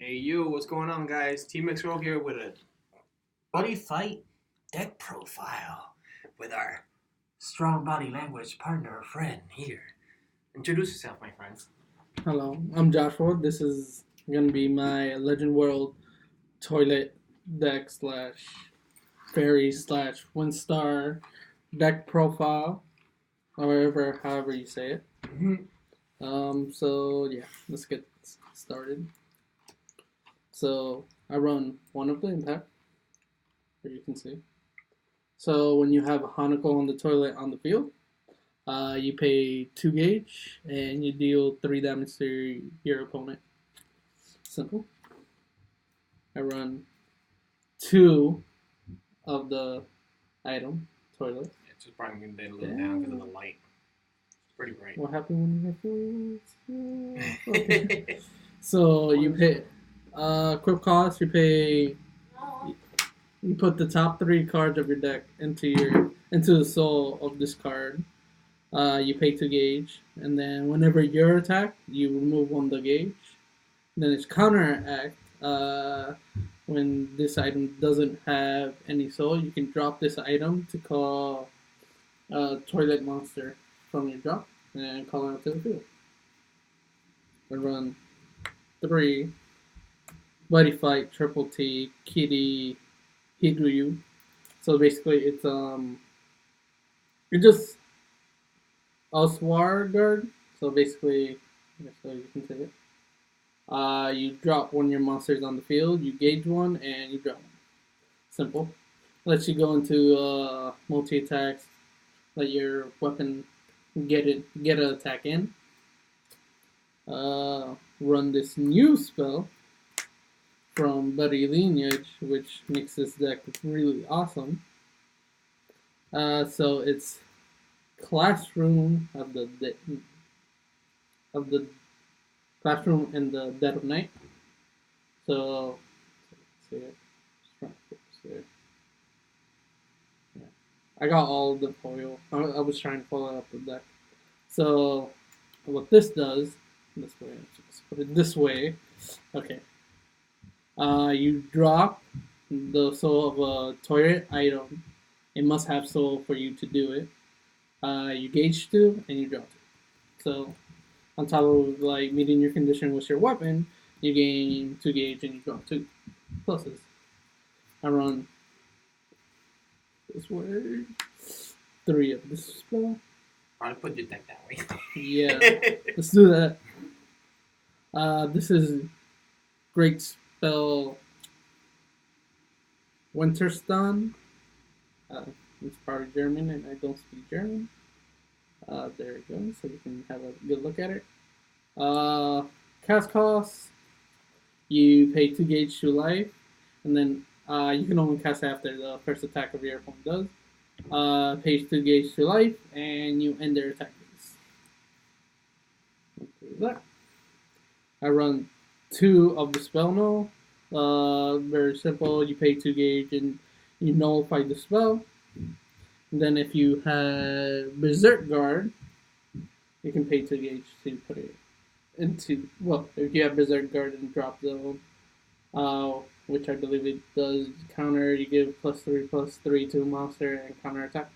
Hey you, what's going on guys? Team X-Roll here with a buddy fight deck profile with our strong body language partner or friend here. Introduce yourself, my friends. Hello, I'm Joshua. This is gonna be my Legend World toilet deck slash fairy slash one star deck profile, however you say it. So yeah, let's get started. So I run one of the impact, as you can see. So when you have a Hanako on the toilet on the field, you pay 2 gauge and you deal 3 damage to your opponent. Simple. I run 2 of the item, toilet. It's just probably going to a little down because of the light. It's pretty bright. What happened when you have fools? Okay. So you pay, quick cost, you pay, you put the top 3 cards of your deck into the soul of this card. You pay 2 gauge, and then whenever you're attacked, you remove 1 the gauge. Then it's counteract. When this item doesn't have any soul, you can drop this item to call a toilet monster from your drop and call it out to the field. I run 3 Buddyfight, Triple T, Kiri, Hyoryu. So basically, it's just Red-eyed Guard. So basically, so you can say it. You drop 1 of your monsters on the field, you gauge 1, and you drop 1. Simple. Lets you go into multi-attacks, let your weapon get an attack in. Run this new spell from Buddy Lineage, which makes this deck really awesome. So it's Classroom of the Classroom in the Dead of Night. So let's see it. Just trying to focus here. Yeah. I got all the foil. I was trying to pull it up the deck. So what this does, this way, let's put it this way. Okay. You drop the soul of a toilet item. It must have soul for you to do it. You gauge 2 and you draw 2. So on top of like meeting your condition with your weapon, you gain 2 gauge and you draw 2 pluses. I run this way 3 of this spell. I'll put your deck that way. Yeah, let's do that. This is great spell Weiterstadt. It's probably German, and I don't speak German. There you go, so you can have a good look at it. Cast cost, you pay 2 gauge to life, and then you can only cast after the first attack of your opponent does. Pays 2 gauge to life, and you end their attack phase. That. I run 2 of the spell null. Very simple. You pay 2 gauge and you nullify the spell. And then if you have Breathen Gard, you can pay 2 gauge to put it into, well, if you have Breathen Gard and drop zone, which I believe it does counter, you give +3/+3 to a monster and counter attack.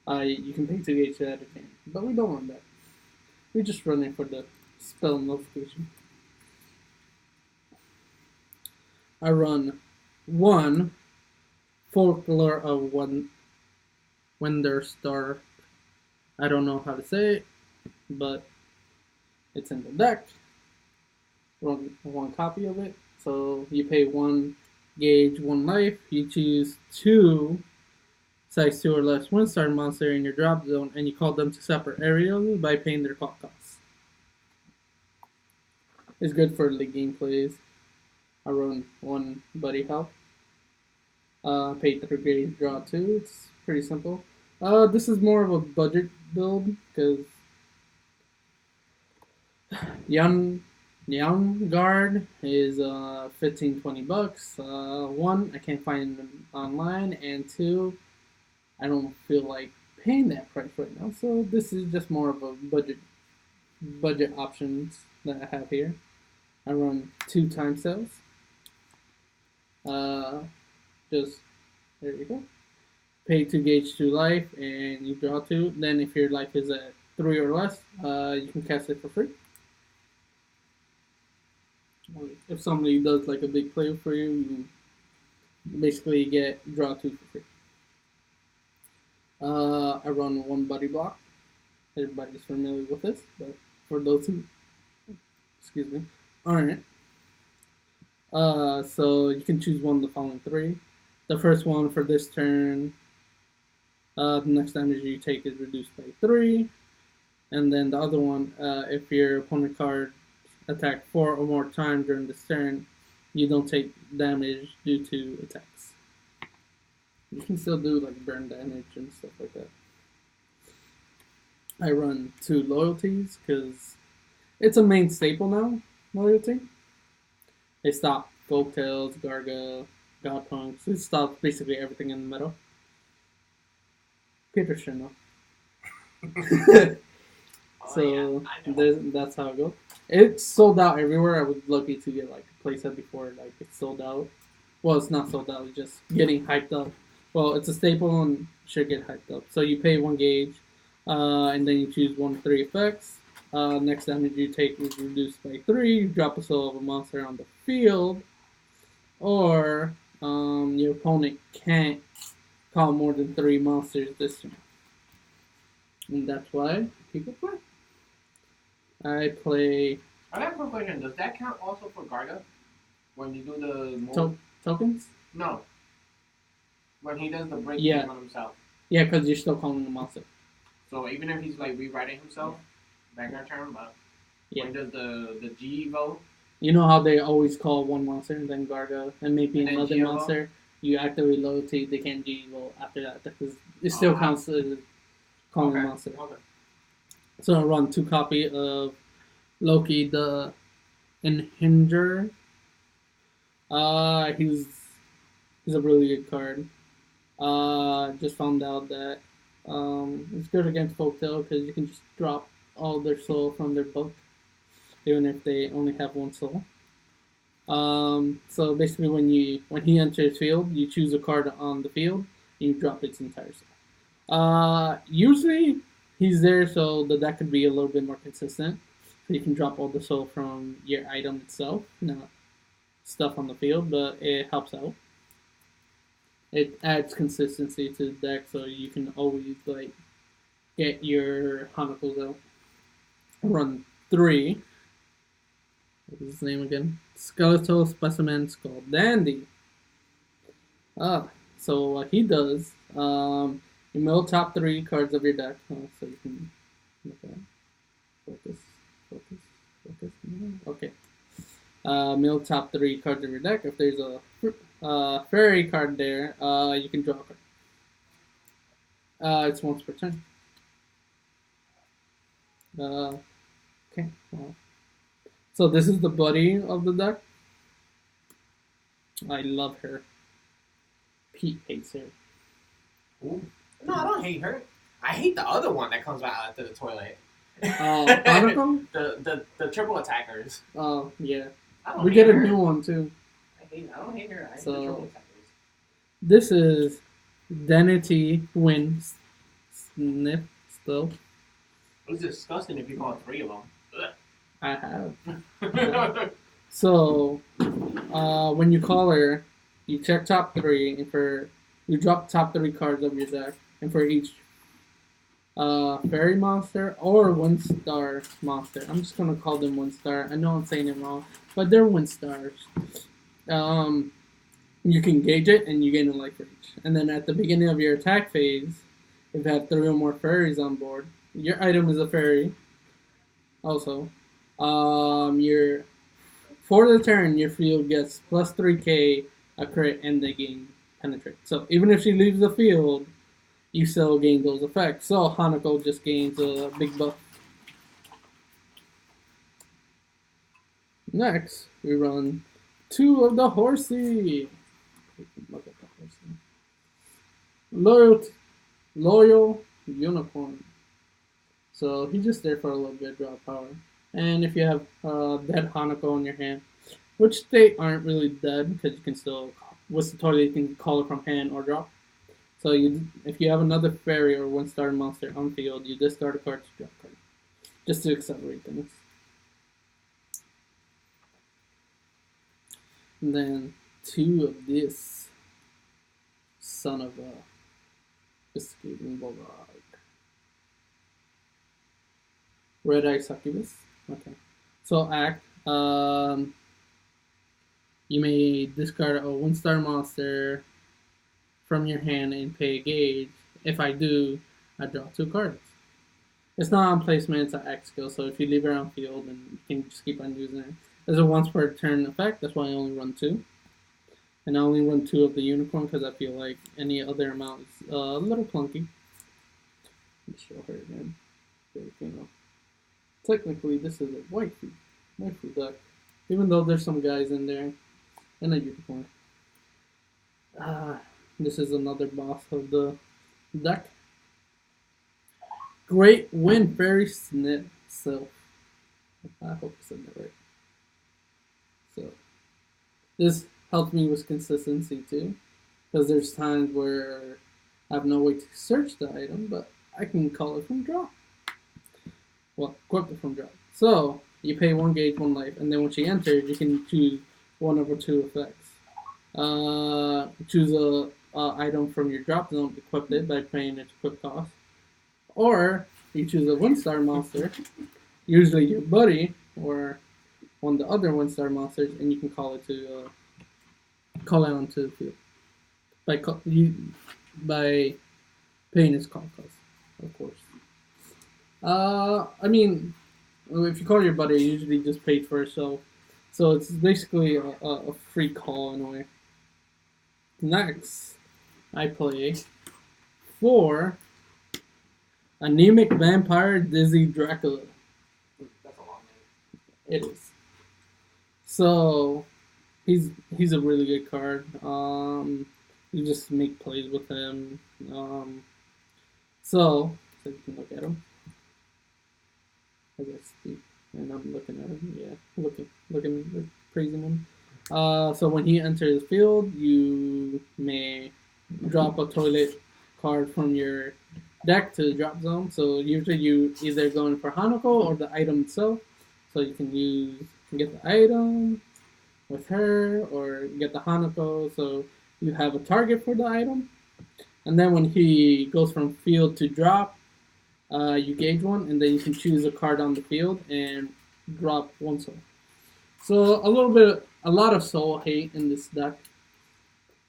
You can pay 2 gauge to that again, but we don't want that. We just run it for the spell nullification. I run 1 Folklore of Weiterstadt. I don't know how to say it, but it's in the deck. Run 1 copy of it. So you pay 1 gauge, 1 life. You choose 2 size 2 or less 1-star monster in your drop zone, and you call them to separate areas by paying their call costs. It's good for the game plays. I run 1 buddy help. Pay 3 gauge, draw 2. It's pretty simple. This is more of a budget build because Young Guard is $15-20. 1, I can't find them online, and 2, I don't feel like paying that price right now. So this is just more of a budget options that I have here. I run 2 time cells. Just there you go. Pay 2 gauge 2 life, and you draw 2. Then if your life is at 3 or less, you can cast it for free. If somebody does like a big play for you, you basically get draw 2 for free. I run 1 buddy block. Everybody's familiar with this, but for those who, aren't, so you can choose one of the following 3. The first one for this turn, the next damage you take is reduced by 3, and then the other one, if your opponent card attack 4 or more times during this turn, you don't take damage due to attacks. You can still do like burn damage and stuff like that. I run 2 loyalties because it's a main staple now. Loyalty. They stop Folktales, Garga, Godpunks. It stops basically everything in the middle. Peter should know. So that's how it goes. It's sold out everywhere. I was lucky to get like a playset before like it's sold out. Well, it's not sold out. It's just getting hyped up. Well, it's a staple and should get hyped up. So you pay 1 gauge, and then you choose 1 of 3 effects. Next damage you take is reduced by 3. You drop a soul of a monster on the field, or your opponent can't call more than 3 monsters this turn. And that's why people play. I play. I have a question. Does that count also for Garga? When you do the tokens? No. When he does the break on himself. Yeah, because you're still calling the monster. So even if he's like rewriting himself, back our turn, but when he does the G vote. You know how they always call 1 monster and then Garga and maybe another monster? You activate loyalty, they can't G vote after that because it still counts as calling a monster. Okay. So I run 2 copy of Loki the Ehrgeiz. He's a really good card. Just found out that it's good against Folktale because you can just drop all their soul from their book, even if they only have 1 soul. So basically, when he enters field, you choose a card on the field and you drop its entire soul. Usually he's there so the deck could be a little bit more consistent. So you can drop all the soul from your item itself, not stuff on the field, but it helps out. It adds consistency to the deck, so you can always like get your Hanakos out. Run 3. What is his name again? Skeletal, Specimen, Skull, Dainty. So what he does, you mill top 3 cards of your deck, so you can look at focus. Okay. Mill top 3 cards of your deck. If there's a fairy card there, you can draw a card. It's once per turn. Okay. So this is the buddy of the deck. I love her. Pete hates her. Ooh. No, I don't hate her. I hate the other one that comes out after the toilet. The triple attackers. Oh, yeah. We get a new one, too. I don't hate her. I hate the triple attackers. This is Dainty Wins Sniff still. It's disgusting if you call it 3 of them. Ugh. I have. So, when you call her, you check top 3, and you drop top 3 cards of your deck, and for each fairy monster or 1-star monster, I'm just gonna call them 1-star. I know I'm saying it wrong, but they're 1-stars. You can gauge it, and you gain a life for each. And then at the beginning of your attack phase, if you have 3 or more fairies on board, your item is a fairy. Also, for the turn, your field gets plus 3k, a crit, and they gain penetrate. So even if she leaves the field, you still gain those effects. So Hanako just gains a big buff. Next, we run 2 of the horsey. Look at the horsey. Loyal unicorn. So he's just there for a little bit, draw power. And if you have dead Hanako in your hand, which they aren't really dead because you can still, with the toilet, you can call it from hand or drop. So if you have another fairy or 1-star monster on field, you discard a card to drop a card, just to accelerate things. And then 2 of this son of a escaping bulldog. Red-eyed Succubus. Okay. So act. You may discard a 1-star monster from your hand and pay a gauge. If I do, I draw 2 cards. It's not on placement, it's an act skill, so if you leave it on field, then you can just keep on using it. There's a once per turn effect, that's why I only run 2. And I only run 2 of the unicorn because I feel like any other amount is a little clunky. Let me show her again. Technically, this is a waifu deck. Even though there's some guys in there. And a unicorn. This is another boss of the deck. Great Wind Fairy Sylph. I hope I said that right. So, this helps me with consistency too. Because there's times where I have no way to search the item, but I can call it from draw. Well, equip it from draw. So, you pay 1 gauge, 1 life, and then when she enters, you can choose 1 over 2 effects. Choose a item from your drop zone, equip it by paying its equip cost. Or you choose a 1-star monster, usually your buddy or one of the other 1-star monsters, and you can call it onto the field by paying its call cost, of course. I mean, if you call your buddy, you usually just pay for itself, so it's basically a free call in a way. Next, I play 4 Anemic Vampire Dizzy Dracula. That's a long name. It is. So he's a really good card. You just make plays with him. So you can look at him. As I speak, and I'm looking at him. Yeah, looking, praising him. So when he enters the field, you may drop a toilet card from your deck to the drop zone. So usually you either going for Hanako or the item itself. So you can get the item with her or get the Hanako. So you have a target for the item. And then when he goes from field to drop, you gauge 1, and then you can choose a card on the field and drop 1 soul. So a lot of soul hate in this deck.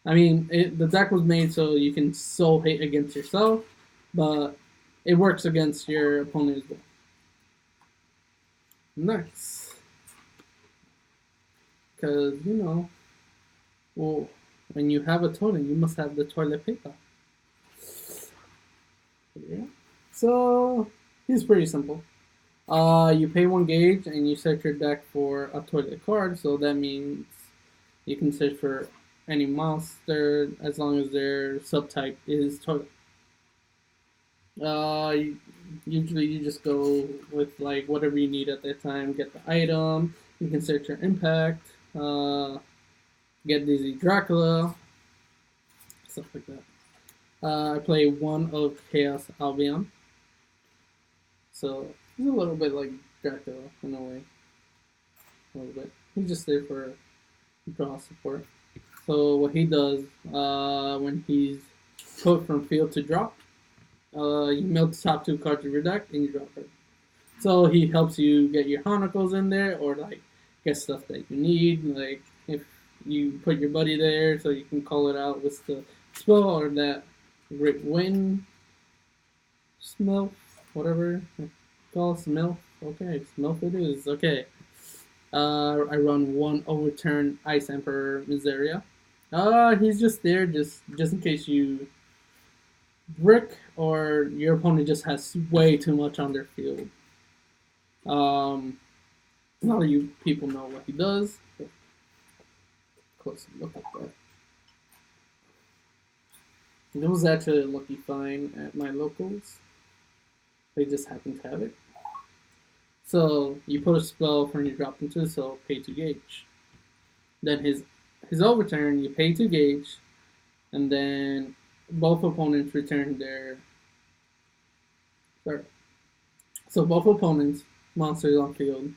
I mean, the deck was made so you can soul hate against yourself, but it works against your opponent as well. Next. Because, well, when you have a toilet, you must have the toilet paper. Yeah. So, it's pretty simple. You pay 1 gauge and you search your deck for a toilet card, so that means you can search for any monster as long as their subtype is toilet. Usually you just go with like whatever you need at that time. Get the item. You can search your impact. Get Dizzy Dracula. Stuff like that. I play 1 of CHAOS Alberion. So he's a little bit like Dracula in a way. A little bit. He's just there for draw support. So what he does when he's put from field to drop, you mill the top 2 cards of your deck and you drop it. So he helps you get your Hanakos in there or like get stuff that you need. Like if you put your buddy there so you can call it out with the spell or that Great Wind smell, whatever. Call Sylph. Okay, Sylph it is. Okay. I run 1 Overturn Ice Emperor Miserea. He's just there just in case you brick or your opponent just has way too much on their field. A lot of you people know what he does. Close look at that. It was actually a lucky find at my locals. They just happened to have it. So you put a spell when you drop into the soul, pay 2 gauge. Then his overturn, you pay 2 gauge, and then both opponents return their. Sorry. So both opponents, monsters on field,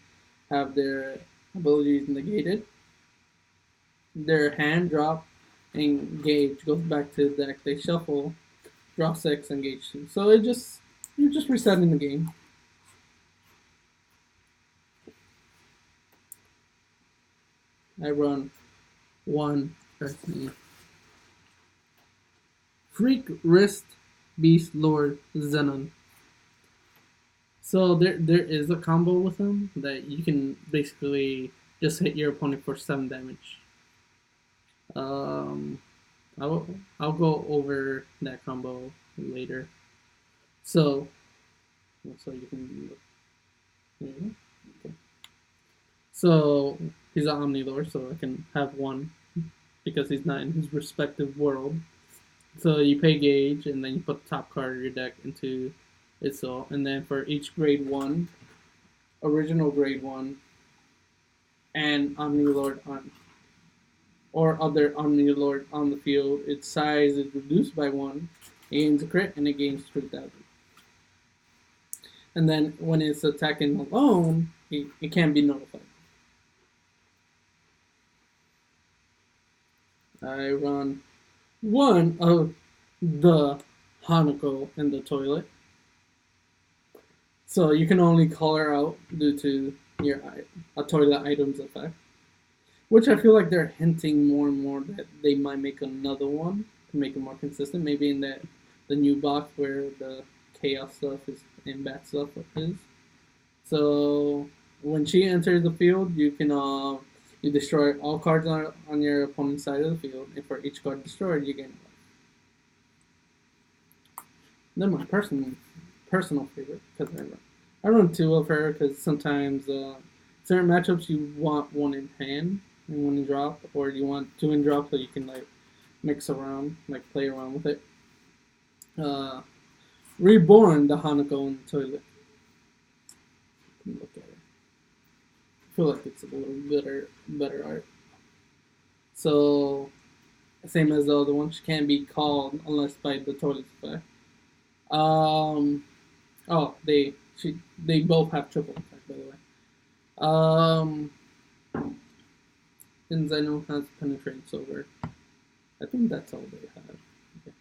have their abilities negated. Their hand drop and gauge goes back to the deck. They shuffle, draw 6, and gauge 2. So you're just resetting the game. I run 1 Freak Wrist Beast Lord Ziun. So there is a combo with him that you can basically just hit your opponent for 7 damage. I'll go over that combo later. So you can look. Yeah, okay. So he's an Omnilord, so I can have 1 because he's not in his respective world. So you pay gauge, and then you put the top card of your deck into it. So, and then for each grade 1, original grade 1, and Omnilord on, or other Omnilord on the field, its size is reduced by 1, it gains a crit, and it gains 3,000. And then when it's attacking alone, it can't be nullified. I run 1 of the Hanako In The Toilet. So you can only call her out due to a toilet item's effect. Which I feel like they're hinting more and more that they might make another one to make it more consistent. Maybe in the new box where the chaos stuff is and bad stuff is. So when she enters the field, you can you destroy all cards on your opponent's side of the field, and for each card destroyed, you gain life. Then my personal favorite, because I run 2 of her because sometimes certain matchups you want 1 in hand and 1 in drop, or you want 2 in drop so you can like mix around, like play around with it. Reborn, the Hanako In The Toilet. Look at it. I feel like it's a little better art. So, same as the other one, she can't be called unless by the toilet effect. They both have triple attack, by the way. And Ziun has penetrating silver. I think that's all they have. Okay.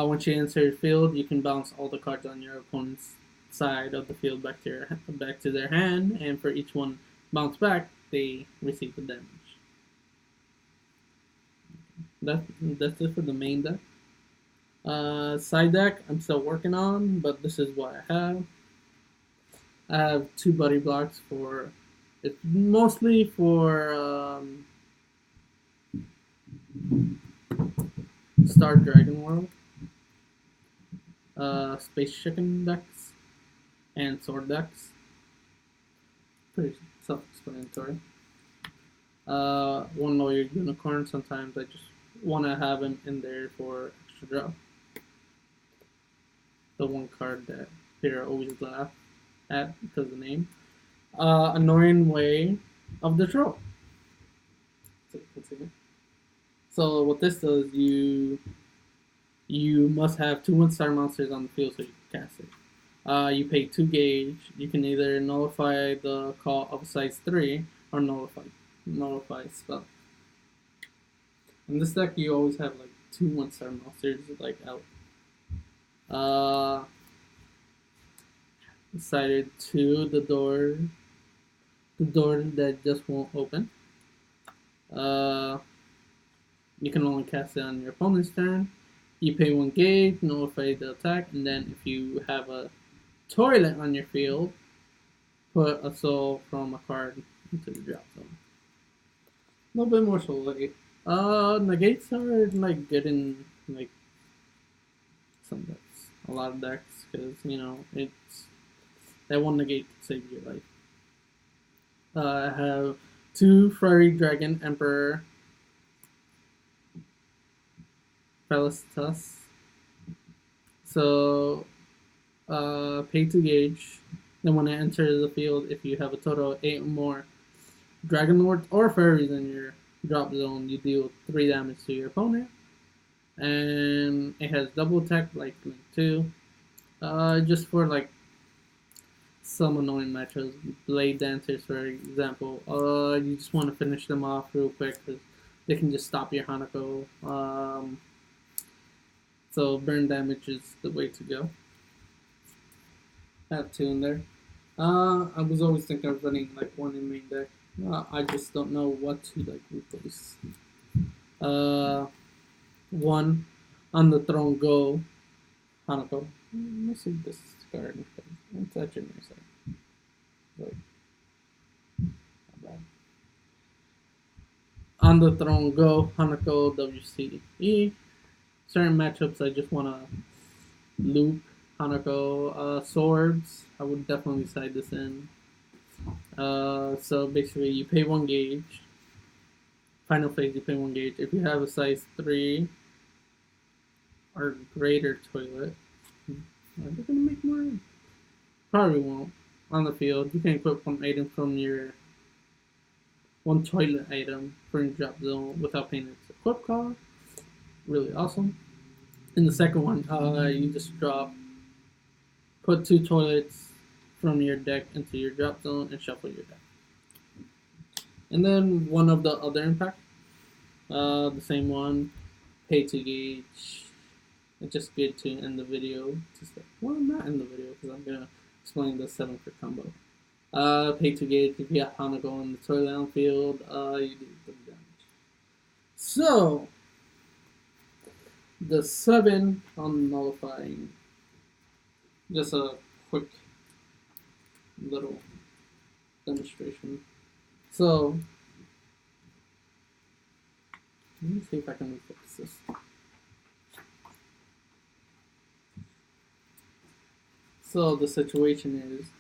When she enters the field, you can bounce all the cards on your opponent's side of the field back to their hand, and for each one bounce back, they receive the damage. That's it for the main deck. Side deck, I'm still working on, but this is what I have. I have 2 buddy blocks for. It's mostly for Star Dragon World, Space Chicken decks, and Sword decks. Pretty self-explanatory. 1 Lawyer Unicorn. Sometimes I just want to have him in there for extra draw. The 1 card that Peter always laugh at because of the name. Annoying Way of the Troll. So what this does, you must have 2 1-star monsters on the field so you can cast it. You pay 2 gauge. You can either nullify the call of size 3 or nullify spell. In this deck, you always have like 2 1-star monsters like out. Decided to the door that just won't open. You can only cast it on your opponent's turn. You pay 1 gauge, nullify the attack, and then if you have a toilet on your field, put a soul from a card into the drop zone. A little bit more soul like negates are like getting like some decks, a lot of decks, because it's that 1 negate can save your life. I have 2 Fiery Dragon Emperor Felicitas. So Pay to gauge. Then when it enters the field, if you have a total of 8 or more Dragon Lords or Fairies in your drop zone, you deal 3 damage to your opponent. And it has double attack like Link 2. Just for like some annoying matchups, Blade Dancers for example. You just want to finish them off real quick because they can just stop your Hanako. So burn damage is the way to go. I have 2 in there. I was always thinking of running like 1 in main deck. I just don't know what to like replace. 1 on the throne go Hanako. Let me see this card. It's actually nice. Like, not bad. On the throne go Hanako WC. Certain matchups I just want to loop Hanako. Swords, I would definitely side this in. So basically you pay 1 gauge. Final phase you pay 1 gauge. If you have a size 3 or greater toilet, are they gonna make more? Probably won't. On the field, you can equip 1 item from your 1 toilet item for your drop zone without paying its equip cost. Really awesome. In the second one, you just put 2 toilets from your deck into your drop zone and shuffle your deck. And then one of the other impact, the same one, pay to gauge. It's just good to end the video. Well, not end the video because I'm gonna explain the 7 crit combo. Pay to gauge. If you have Hanako in the toilet on field, you do 3 damage. So the 7 on nullifying. Just a quick little demonstration. So let me see if I can fix this. So the situation is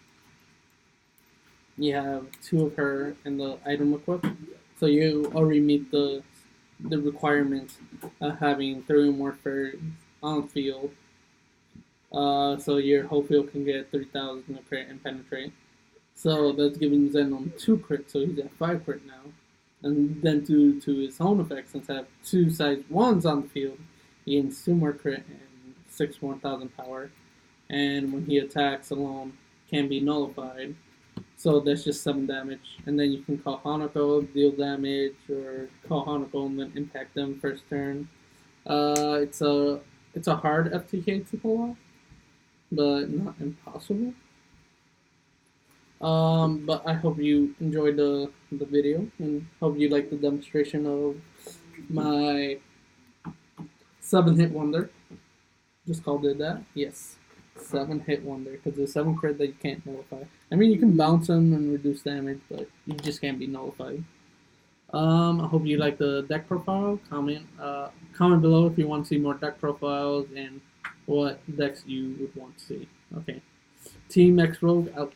you have 2 of her in the item equip. So you already meet the requirements of having 3 or more fairies on field. So your whole field can get 3,000 of crit and penetrate. So that's giving Zenon 2 crit, so he's at 5 crit now. And then due to his own effect, since I have 2 size 1s on the field, he gains 2 more crit and 6 more 1,000 power. And when he attacks alone, can be nullified. So that's just 7 damage. And then you can call Hanako, deal damage, or call Hanako and then impact them first turn. It's a hard FTK to pull off, but not impossible. But I hope you enjoyed the video and hope you liked the demonstration of my 7-hit wonder. Just called it that. Yes. 7-hit wonder, because there's 7 crit that you can't nullify. I mean, you can bounce them and reduce damage, but you just can't be nullified. I hope you like the deck profile. Comment below if you want to see more deck profiles and what decks you would want to see. Okay. Team X Rogue out.